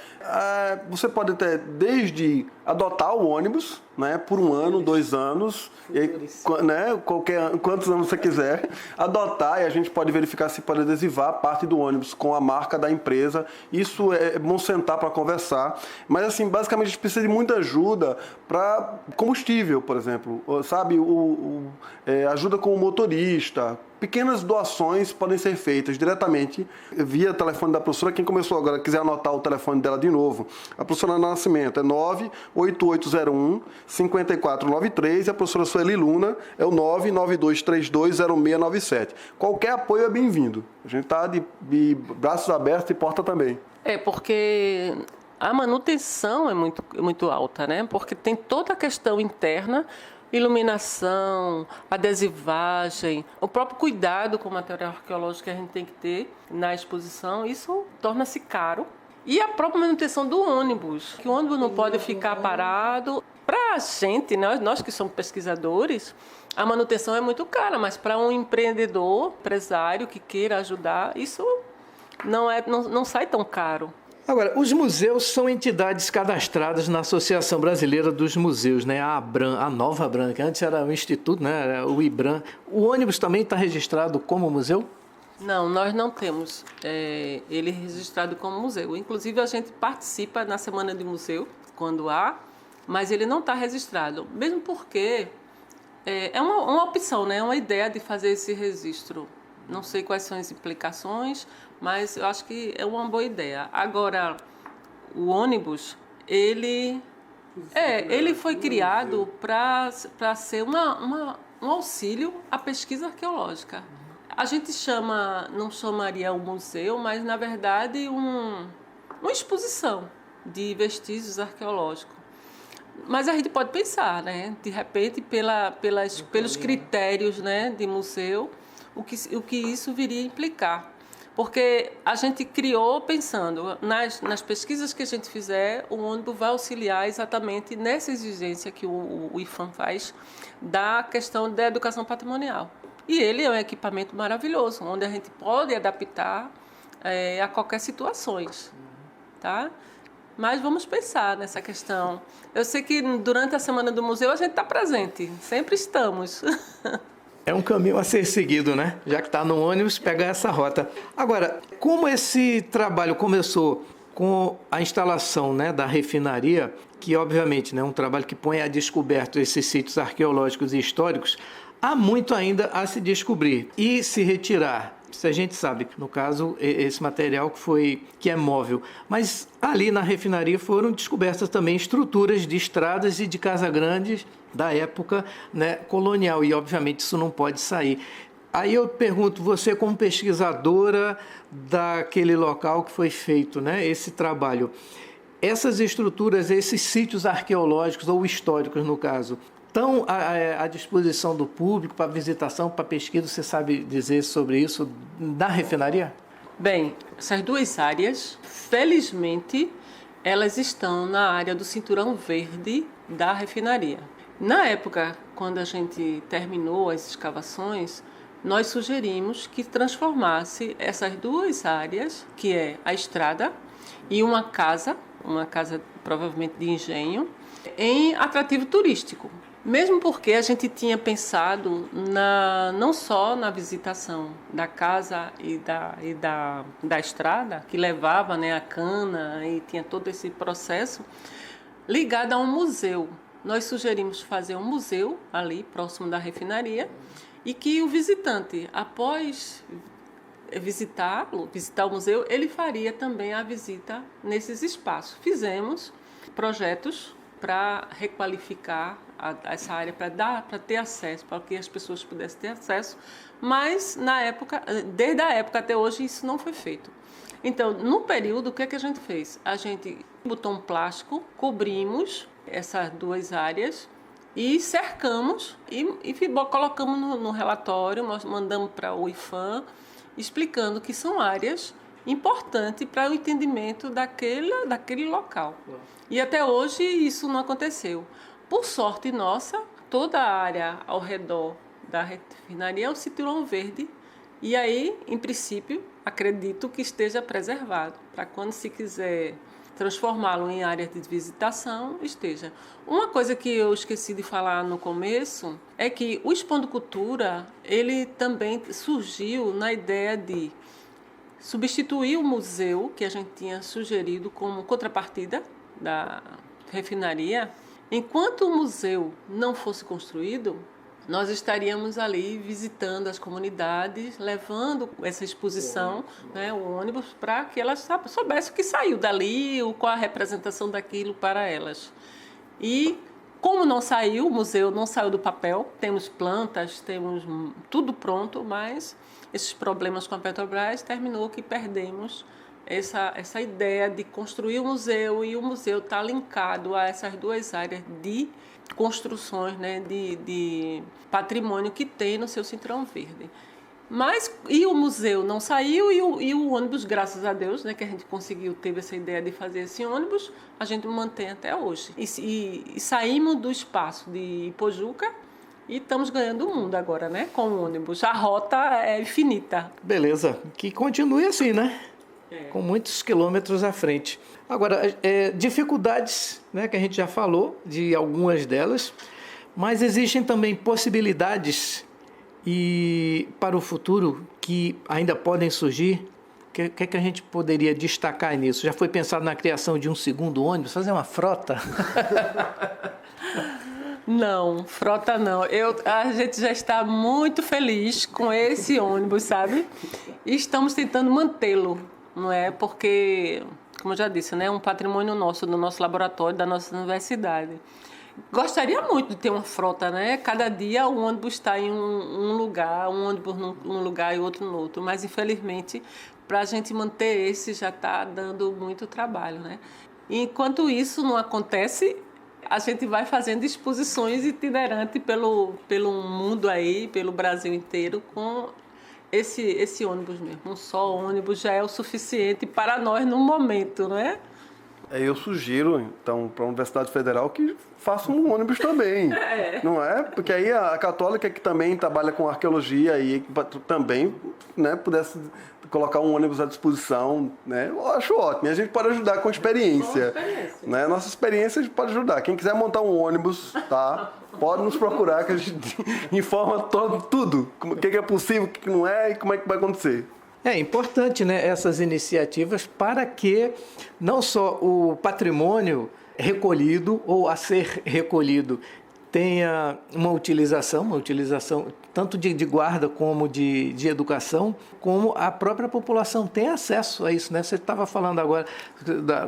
Você pode até, desde adotar o ônibus, né, por 1 ano, 2 anos, né, quantos anos você quiser, adotar, e a gente pode verificar se pode adesivar parte do ônibus com a marca da empresa. Isso é bom sentar para conversar. Mas, assim, basicamente a gente precisa de muita ajuda para combustível, por exemplo, sabe, ajuda com o motorista. Pequenas doações podem ser feitas diretamente via telefone da professora. Quem começou agora, quiser anotar o telefone dela de novo, a professora Ana Nascimento é 98801-5493 e a professora Sueli Luna é o 992320697. Qualquer apoio é bem-vindo. A gente está de braços abertos e porta também. Porque a manutenção é muito alta, né? Porque tem toda a questão interna, iluminação, adesivagem, o próprio cuidado com o material arqueológico que a gente tem que ter na exposição, isso torna-se caro. E a própria manutenção do ônibus, que o ônibus não pode ficar parado. Para a gente, nós que somos pesquisadores, a manutenção é muito cara, mas para um empresário que queira ajudar, isso não sai tão caro. Agora, os museus são entidades cadastradas na Associação Brasileira dos Museus, né? A Nova Abram, que antes era o Instituto, né? Era o IBRAM. O ônibus também está registrado como museu? Não, nós não temos ele registrado como museu. Inclusive, a gente participa na Semana de Museu, quando há, mas ele não está registrado. Mesmo porque É uma opção, né? É uma ideia de fazer esse registro. Não sei quais são as implicações, mas eu acho que é uma boa ideia. Agora, o ônibus, ele foi criado para ser um auxílio à pesquisa arqueológica. A gente não chamaria um museu, mas, na verdade, uma exposição de vestígios arqueológicos. Mas a gente pode pensar, né? De repente, pelos critérios, né, de museu, o que isso viria a implicar. Porque a gente criou pensando, nas pesquisas que a gente fizer, o ônibus vai auxiliar exatamente nessa exigência que o IFAM faz da questão da educação patrimonial. E ele é um equipamento maravilhoso, onde a gente pode adaptar a qualquer situação, tá? Mas vamos pensar nessa questão. Eu sei que durante a Semana do Museu a gente está presente, sempre estamos. É um caminho a ser seguido, né? Já que está no ônibus, pega essa rota. Agora, como esse trabalho começou com a instalação, né, da refinaria, que obviamente é, né, um trabalho que põe a descoberto esses sítios arqueológicos e históricos, há muito ainda a se descobrir e se retirar. Se a gente sabe, no caso, esse material que é móvel. Mas ali na refinaria foram descobertas também estruturas de estradas e de casa grandes da época, né, colonial. E, obviamente, isso não pode sair. Aí eu pergunto, você como pesquisadora daquele local que foi feito, né, esse trabalho, essas estruturas, esses sítios arqueológicos ou históricos, no caso, estão à disposição do público para visitação, para pesquisa? Você sabe dizer sobre isso da refinaria? Bem, essas duas áreas, felizmente, elas estão na área do cinturão verde da refinaria. Na época, quando a gente terminou as escavações, nós sugerimos que transformasse essas duas áreas, que é a estrada e uma casa provavelmente de engenho, em atrativo turístico. Mesmo porque a gente tinha pensado não só na visitação da casa e da estrada, que levava, né, a cana e tinha todo esse processo, ligado a um museu. Nós sugerimos fazer um museu ali, próximo da refinaria, e que o visitante, após visitar o museu, ele faria também a visita nesses espaços. Fizemos projetos para requalificar essa área, para ter acesso, para que as pessoas pudessem ter acesso, mas desde a época até hoje, isso não foi feito. Então, no período, o que é que a gente fez? A gente botou um plástico, cobrimos essas duas áreas e cercamos e colocamos no relatório, nós mandamos para o IFAM, explicando que são áreas importantes para o entendimento daquele local. E até hoje isso não aconteceu. Por sorte nossa, toda a área ao redor da refinaria é o cinturão verde. E aí, em princípio, acredito que esteja preservado, para quando se quiser transformá-lo em área de visitação, esteja. Uma coisa que eu esqueci de falar no começo é que o Expondo Cultura, ele também surgiu na ideia de substituir o museu, que a gente tinha sugerido como contrapartida da refinaria. Enquanto o museu não fosse construído, nós estaríamos ali visitando as comunidades, levando essa exposição, né, o ônibus, para que elas soubessem o que saiu dali, qual a representação daquilo para elas. E como não saiu, o museu não saiu do papel, temos plantas, temos tudo pronto, mas esses problemas com a Petrobras terminou que perdemos essa ideia de construir o museu, e o museu está linkado a essas duas áreas de construções, né, de patrimônio que tem no seu cinturão verde. Mas o museu não saiu e o ônibus, graças a Deus, né, que a gente teve essa ideia de fazer esse ônibus, a gente mantém até hoje. E saímos do espaço de Ipojuca e estamos ganhando o mundo agora, né, com o ônibus. A rota é infinita. Beleza, que continue assim, né? Com muitos quilômetros à frente. Agora, dificuldades, né, que a gente já falou de algumas delas, mas existem também possibilidades para o futuro que ainda podem surgir. O que a gente poderia destacar nisso? Já foi pensado na criação de um segundo ônibus, fazer uma frota? Não, frota não. A gente já está muito feliz com esse ônibus, sabe? E estamos tentando mantê-lo, não é? Porque, como eu já disse, né, é um patrimônio nosso, do nosso laboratório, da nossa universidade. Gostaria muito de ter uma frota, né? Cada dia o ônibus está em um lugar, um ônibus num lugar e outro no outro. Mas, infelizmente, para a gente manter esse já está dando muito trabalho, né? E, enquanto isso não acontece, a gente vai fazendo exposições itinerantes pelo mundo aí, pelo Brasil inteiro, com esse ônibus mesmo. Um só ônibus já é o suficiente para nós no momento, não é? Eu sugiro, então, para a Universidade Federal que faça um ônibus também, não é? Porque aí a Católica, que também trabalha com arqueologia e também, né, pudesse colocar um ônibus à disposição, né? Eu acho ótimo. E a gente pode ajudar com experiência. Né? Nossa experiência a gente pode ajudar. Quem quiser montar um ônibus, tá? Pode nos procurar que a gente informa tudo. O que é possível, o que não é e como é que vai acontecer. É importante, né, essas iniciativas para que não só o patrimônio recolhido ou a ser recolhido tenha uma utilização tanto de guarda como de educação, como a própria população tem acesso a isso, né? Você estava falando agora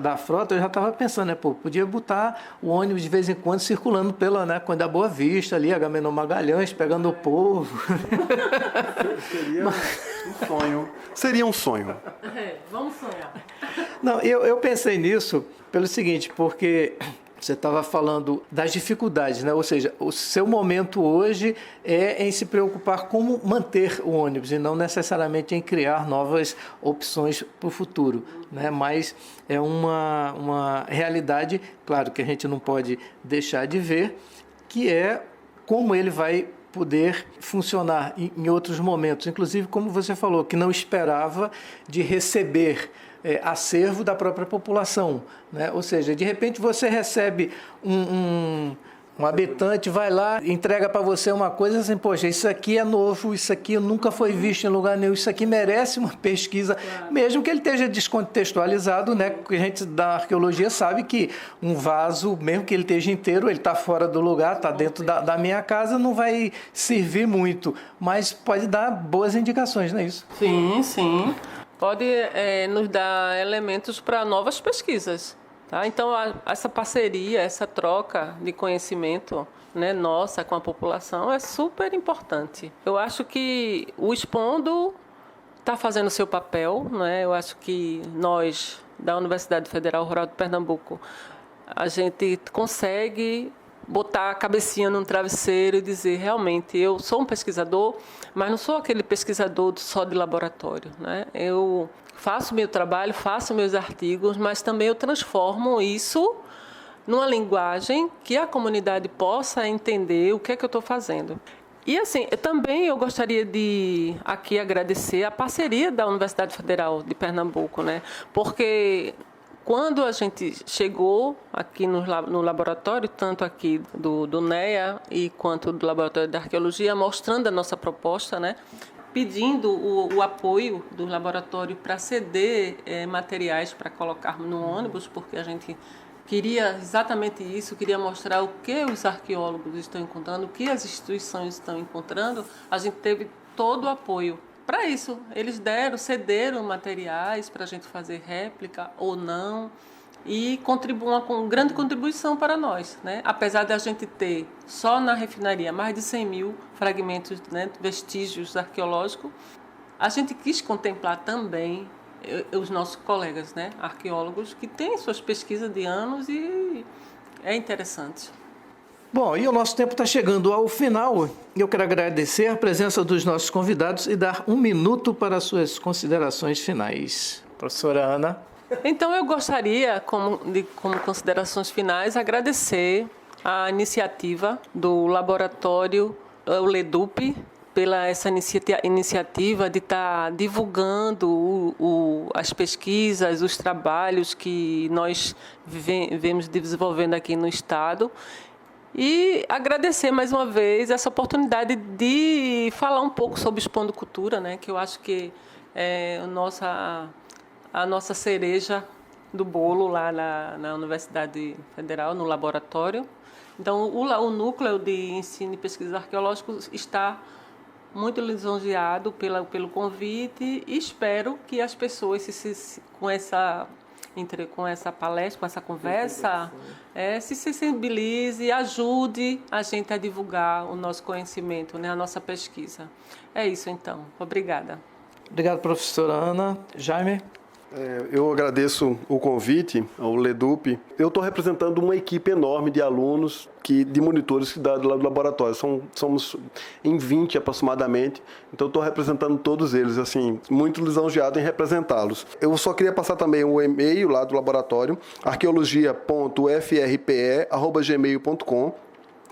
da frota, eu já estava pensando, né? Pô, podia botar o ônibus de vez em quando circulando pela, né, da Boa Vista ali, Agamenon Magalhães, pegando o povo. Seria um sonho. Seria um sonho. Vamos sonhar. Não, eu pensei nisso pelo seguinte, porque você estava falando das dificuldades, né? Ou seja, o seu momento hoje é em se preocupar como manter o ônibus e não necessariamente em criar novas opções para o futuro, né? Mas é uma realidade, claro, que a gente não pode deixar de ver, que é como ele vai poder funcionar em outros momentos, inclusive como você falou, que não esperava de receber acervo da própria população, né? Ou seja, de repente você recebe um habitante, vai lá, entrega para você uma coisa assim, poxa, isso aqui é novo, isso aqui nunca foi visto em lugar nenhum, isso aqui merece uma pesquisa, claro. Mesmo que ele esteja descontextualizado, né? Porque a gente da arqueologia sabe que um vaso, mesmo que ele esteja inteiro, ele está fora do lugar, está dentro da minha casa, não vai servir muito, mas pode dar boas indicações, não é isso? Sim, sim. Pode nos dar elementos para novas pesquisas. Tá? Então, essa parceria, essa troca de conhecimento, né, nossa com a população é super importante. Eu acho que o Expondo está fazendo o seu papel. Né? Eu acho que nós, da Universidade Federal Rural de Pernambuco, a gente consegue botar a cabecinha num travesseiro e dizer, realmente, eu sou um pesquisador, mas não sou aquele pesquisador só de laboratório, né? Eu faço meu trabalho, faço meus artigos, mas também eu transformo isso numa linguagem que a comunidade possa entender o que é que eu estou fazendo. E assim, eu gostaria de aqui agradecer a parceria da Universidade Federal de Pernambuco, né? Porque quando a gente chegou aqui no laboratório, tanto aqui do NEA e quanto do Laboratório de Arqueologia, mostrando a nossa proposta, né, pedindo o apoio do laboratório para ceder materiais para colocarmos no ônibus, porque a gente queria exatamente isso, queria mostrar o que os arqueólogos estão encontrando, o que as instituições estão encontrando, a gente teve todo o apoio. Para isso, eles cederam materiais para a gente fazer réplica ou não e contribuam com grande contribuição para nós, né? Apesar de a gente ter só na refinaria mais de 100 mil fragmentos, né, vestígios arqueológicos, a gente quis contemplar também os nossos colegas, né, arqueólogos, que têm suas pesquisas de anos e é interessante. Bom, e o nosso tempo está chegando ao final. Eu quero agradecer a presença dos nossos convidados e dar 1 minuto para as suas considerações finais. Professora Ana. Então, eu gostaria, como considerações finais, agradecer a iniciativa do laboratório, o LEDUP, pela essa iniciativa de estar divulgando as pesquisas, os trabalhos que nós vemos desenvolvendo aqui no Estado. E agradecer mais uma vez essa oportunidade de falar um pouco sobre Expondo Cultura, né, que eu acho que é a nossa cereja do bolo lá na Universidade Federal, no laboratório. Então, o núcleo de ensino e pesquisa arqueológica está muito lisonjeado pelo convite e espero que as pessoas, com essa palestra, com essa conversa, se sensibilize e ajude a gente a divulgar o nosso conhecimento, né, a nossa pesquisa. É isso, então. Obrigada. Obrigado, professora Ana. Jaime? Eu agradeço o convite ao LEDUP. Eu estou representando uma equipe enorme de alunos, de monitores que dá do laboratório. Somos em 20 aproximadamente, então estou representando todos eles, assim, muito lisonjeado em representá-los. Eu só queria passar também o e-mail lá do laboratório, arqueologia.frpe@gmail.com,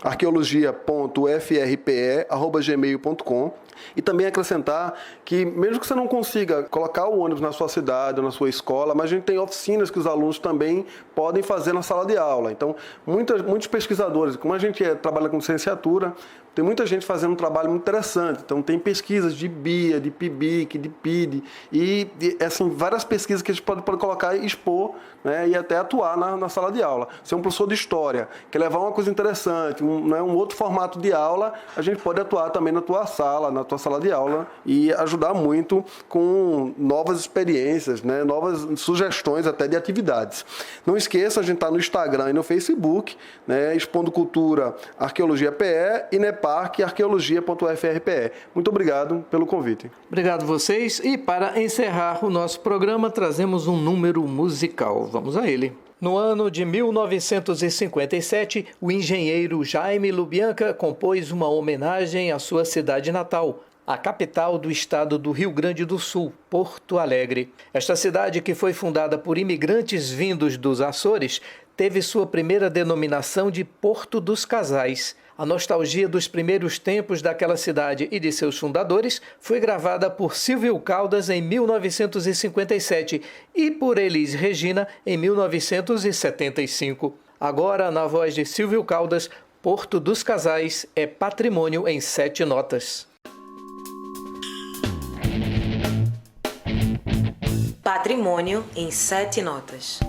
arqueologia.frpe@gmail.com. E também acrescentar que, mesmo que você não consiga colocar o ônibus na sua cidade ou na sua escola, mas a gente tem oficinas que os alunos também podem fazer na sala de aula. Então, muitos pesquisadores, como a gente trabalha com licenciatura, tem muita gente fazendo um trabalho muito interessante. Então, tem pesquisas de BIA, de PIBIC, de PID, e assim, várias pesquisas que a gente pode colocar e expor, né, e até atuar na sala de aula. Se é um professor de história, quer levar uma coisa interessante, um outro formato de aula, a gente pode atuar também na tua sala de aula e ajudar muito com novas experiências, né, novas sugestões até de atividades. Não esqueça, a gente está no Instagram e no Facebook, né, Expondo Cultura Arqueologia PE e NEPARC Arqueologia.frpe. Muito obrigado pelo convite. Obrigado vocês. E para encerrar o nosso programa, trazemos um número musical. Vamos a ele. No ano de 1957, o engenheiro Jaime Lubianca compôs uma homenagem à sua cidade natal, a capital do estado do Rio Grande do Sul, Porto Alegre. Esta cidade, que foi fundada por imigrantes vindos dos Açores, teve sua primeira denominação de Porto dos Casais. A nostalgia dos primeiros tempos daquela cidade e de seus fundadores foi gravada por Silvio Caldas em 1957 e por Elis Regina em 1975. Agora, na voz de Silvio Caldas, Porto dos Casais é patrimônio em 7 notas. Patrimônio em 7 notas.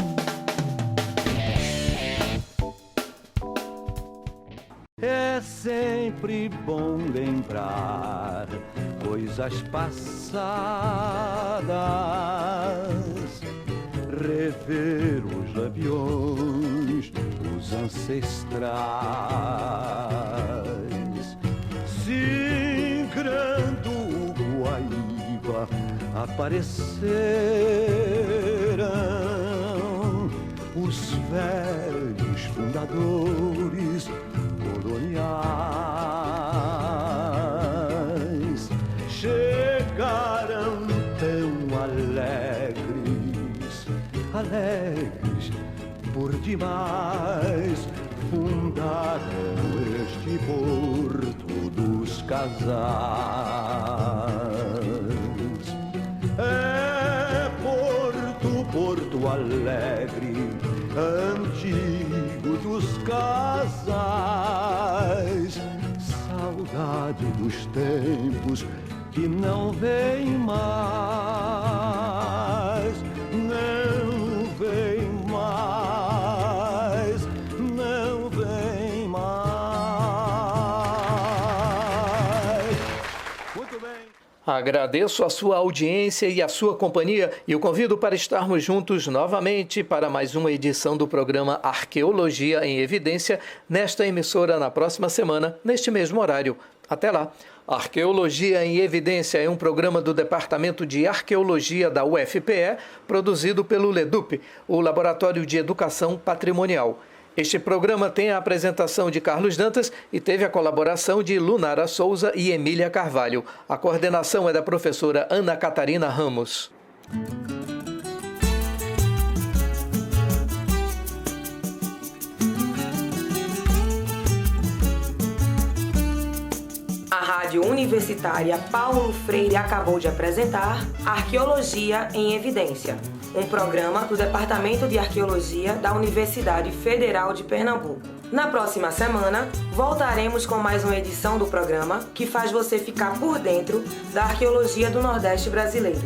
É sempre bom lembrar coisas passadas, rever os aviões, os ancestrais. Singrando o Guaíba apareceram os velhos fundadores coloniais. Chegaram tão alegres por demais, fundaram este Porto dos Casais. É Porto Alegre, antigo dos casais, saudade dos tempos que não vem mais, não vem mais, não vem mais. Muito bem. Agradeço a sua audiência e a sua companhia e o convido para estarmos juntos novamente para mais uma edição do programa Arqueologia em Evidência, nesta emissora na próxima semana, neste mesmo horário. Até lá! Arqueologia em Evidência é um programa do Departamento de Arqueologia da UFPE, produzido pelo LEDUP, o Laboratório de Educação Patrimonial. Este programa tem a apresentação de Carlos Dantas e teve a colaboração de Lunara Souza e Emília Carvalho. A coordenação é da professora Ana Catarina Ramos. A Rádio Universitária Paulo Freire acabou de apresentar Arqueologia em Evidência, um programa do Departamento de Arqueologia da Universidade Federal de Pernambuco. Na próxima semana, voltaremos com mais uma edição do programa que faz você ficar por dentro da arqueologia do Nordeste brasileiro.